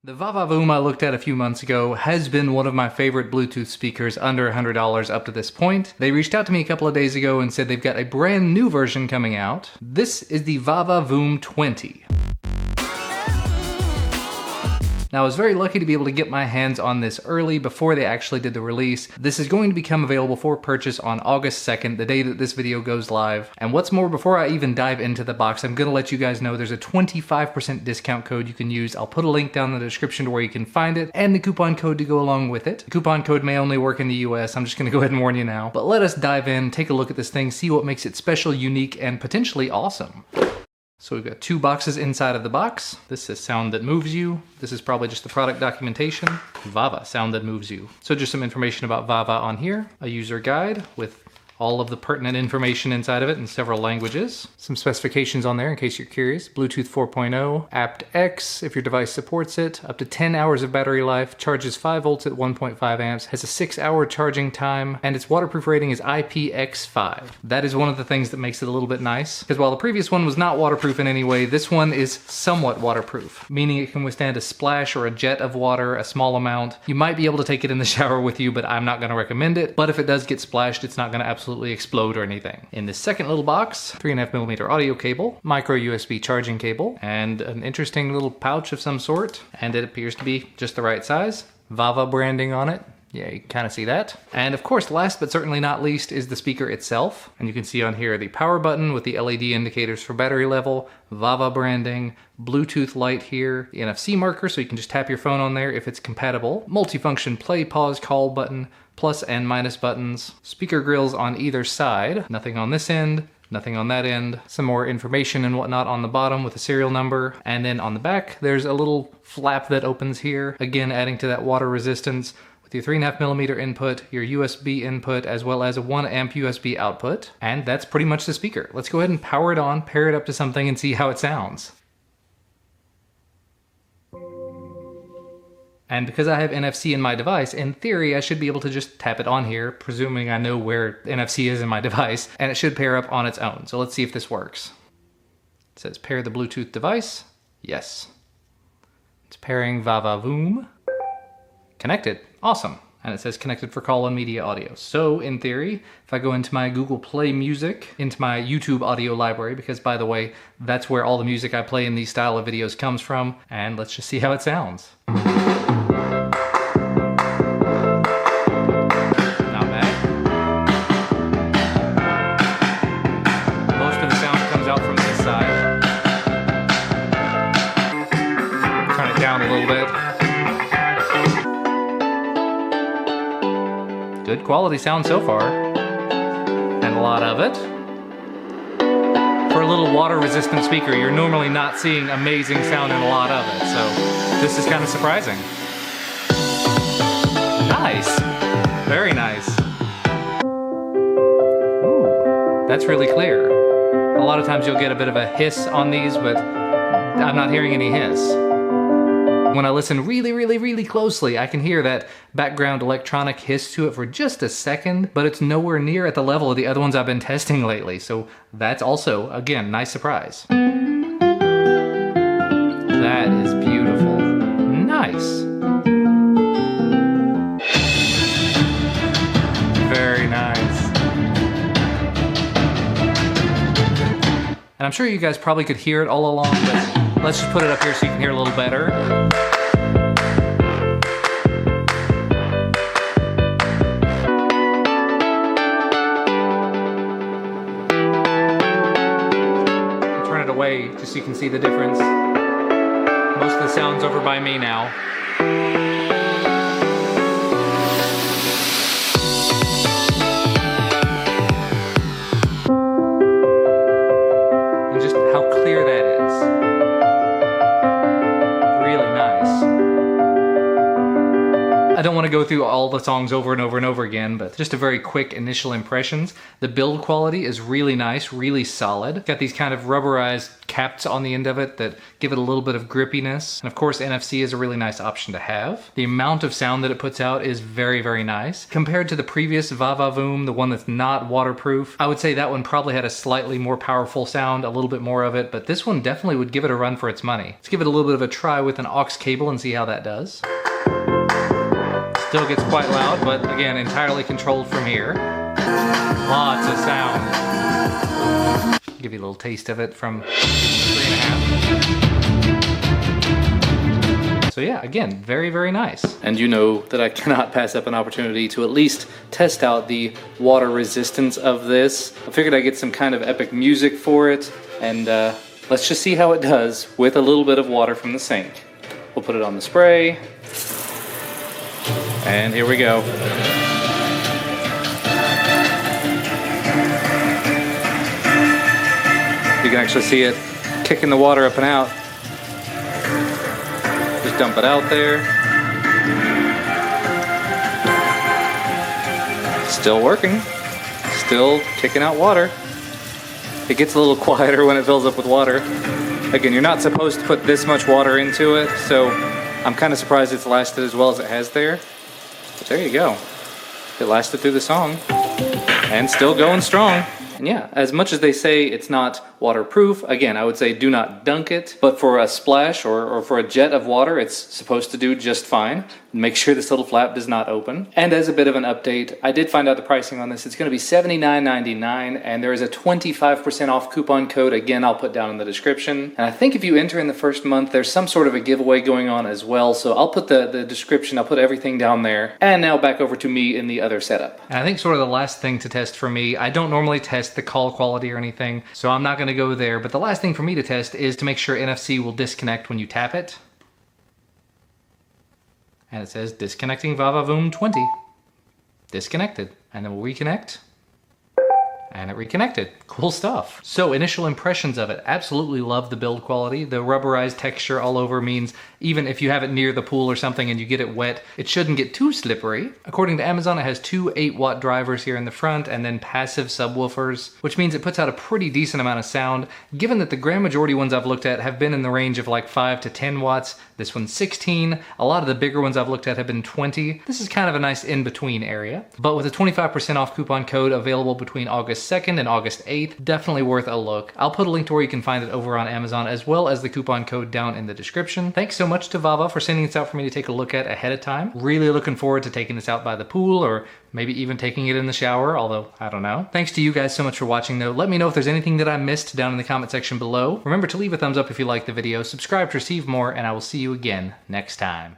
The VAVA Voom I looked at a few months ago has been one of my favorite Bluetooth speakers under $100 up to this point. They reached out to me a couple of days ago and said they've got a brand new version coming out. This is the VAVA Voom 20. Now, I was very lucky to be able to get my hands on this early before they actually did the release. This is going to become available for purchase on August 2nd, the day that this video goes live. And what's more, before I even dive into the box, I'm gonna let you guys know there's a 25% discount code you can use. I'll put a link down in the description to where you can find it and the coupon code to go along with it. The coupon code may only work in the US. I'm just gonna go ahead and warn you now. But let us dive in, take a look at this thing, see what makes it special, unique, and potentially awesome. So we've got two boxes inside of the box. This is Sound That Moves You. This is probably just the product documentation. VAVA, Sound That Moves You. So just some information about VAVA on here. A user guide with all of the pertinent information inside of it in several languages. Some specifications on there in case you're curious. Bluetooth 4.0, aptX if your device supports it, up to 10 hours of battery life, charges 5 volts at 1.5 amps, has a 6-hour charging time, and its waterproof rating is IPX5. That is one of the things that makes it a little bit nice, because while the previous one was not waterproof in any way, this one is somewhat waterproof, meaning it can withstand a splash or a jet of water, a small amount. You might be able to take it in the shower with you, but I'm not going to recommend it. But if it does get splashed, it's not going to absolutely explode or anything. In this second little box, 3.5mm audio cable, micro USB charging cable, and an interesting little pouch of some sort, and it appears to be just the right size. VAVA branding on it. Yeah, you can kind of see that. And of course, last but certainly not least is the speaker itself. And you can see on here the power button with the LED indicators for battery level, VAVA branding, Bluetooth light here, the NFC marker so you can just tap your phone on there if it's compatible, multifunction play, pause, call button, plus and minus buttons, speaker grills on either side, nothing on this end, nothing on that end, some more information and whatnot on the bottom with a serial number, and then on the back there's a little flap that opens here, again adding to that water resistance, with your 3.5mm input, your USB input, as well as a 1 amp USB output. And that's pretty much the speaker. Let's go ahead and power it on, pair it up to something, and see how it sounds. And because I have NFC in my device, in theory, I should be able to just tap it on here, presuming I know where NFC is in my device, and it should pair up on its own. So let's see if this works. It says pair the Bluetooth device. Yes. It's pairing VAVA Voom. Connected. Awesome. And it says connected for call and media audio. So in theory, if I go into my Google Play Music, into my YouTube audio library, because by the way, that's where all the music I play in these style of videos comes from, and let's just see how it sounds. Good quality sound so far, and a lot of it. For a little water-resistant speaker, you're normally not seeing amazing sound and a lot of it, so this is kind of surprising. Nice! Very nice. Ooh, that's really clear. A lot of times you'll get a bit of a hiss on these, but I'm not hearing any hiss. When I listen really closely, I can hear that background electronic hiss to it for just a second, but it's nowhere near at the level of the other ones I've been testing lately, so that's also, again, nice surprise. That is beautiful. Nice. Very nice. And I'm sure you guys probably could hear it all along, but let's just put it up here so you can hear a little better. Turn it away just so you can see the difference. Most of the sound's over by me now. And just how clear that is. I don't want to go through all the songs over and over and over again, but just a very quick initial impressions. The build quality is really nice, really solid. Got these kind of rubberized caps on the end of it that give it a little bit of grippiness. And of course, NFC is a really nice option to have. The amount of sound that it puts out is very, very nice. Compared to the previous VAVA Voom, the one that's not waterproof, I would say that one probably had a slightly more powerful sound, a little bit more of it, but this one definitely would give it a run for its money. Let's give it a little bit of a try with an aux cable and see how that does. Still gets quite loud, but again, entirely controlled from here. Lots of sound. Give you a little taste of it from 3.5. So yeah, again, very, very nice. And you know that I cannot pass up an opportunity to at least test out the water resistance of this. I figured I'd get some kind of epic music for it, and let's just see how it does with a little bit of water from the sink. We'll put it on the spray, and here we go. You can actually see it kicking the water up and out. Just dump it out there. Still working. Still kicking out water. It gets a little quieter when it fills up with water. Again, you're not supposed to put this much water into it, so I'm kind of surprised it's lasted as well as it has there. But there you go. It lasted through the song. And still going strong. And yeah, as much as they say it's not waterproof, again, I would say do not dunk it. But for a splash or for a jet of water, it's supposed to do just fine. Make sure this little flap does not open. And as a bit of an update, I did find out the pricing on this. It's going to be $79.99, and there is a 25% off coupon code. Again, I'll put down in the description. And I think if you enter in the first month, there's some sort of a giveaway going on as well. So I'll put the description, I'll put everything down there. And now back over to me in the other setup. And I think sort of the last thing to test for me, I don't normally test the call quality or anything, so I'm not going to go there. But the last thing for me to test is to make sure NFC will disconnect when you tap it. And it says disconnecting VAVA Voom 20. Disconnected. And then we'll reconnect. And it reconnected. Cool stuff. So initial impressions of it. Absolutely love the build quality. The rubberized texture all over means even if you have it near the pool or something and you get it wet, it shouldn't get too slippery. According to Amazon, it has two 8-watt drivers here in the front and then passive subwoofers, which means it puts out a pretty decent amount of sound. Given that the grand majority ones I've looked at have been in the range of like 5 to 10 watts, this one's 16. A lot of the bigger ones I've looked at have been 20. This is kind of a nice in-between area. But with a 25% off coupon code available between August 2nd and August 8th, definitely worth a look. I'll put a link to where you can find it over on Amazon as well as the coupon code down in the description. Thanks so much to VAVA for sending this out for me to take a look at ahead of time. Really looking forward to taking this out by the pool or maybe even taking it in the shower, although I don't know. Thanks to you guys so much for watching though. Let me know if there's anything that I missed down in the comment section below. Remember to leave a thumbs up if you liked the video, subscribe to receive more, and I will see you again next time.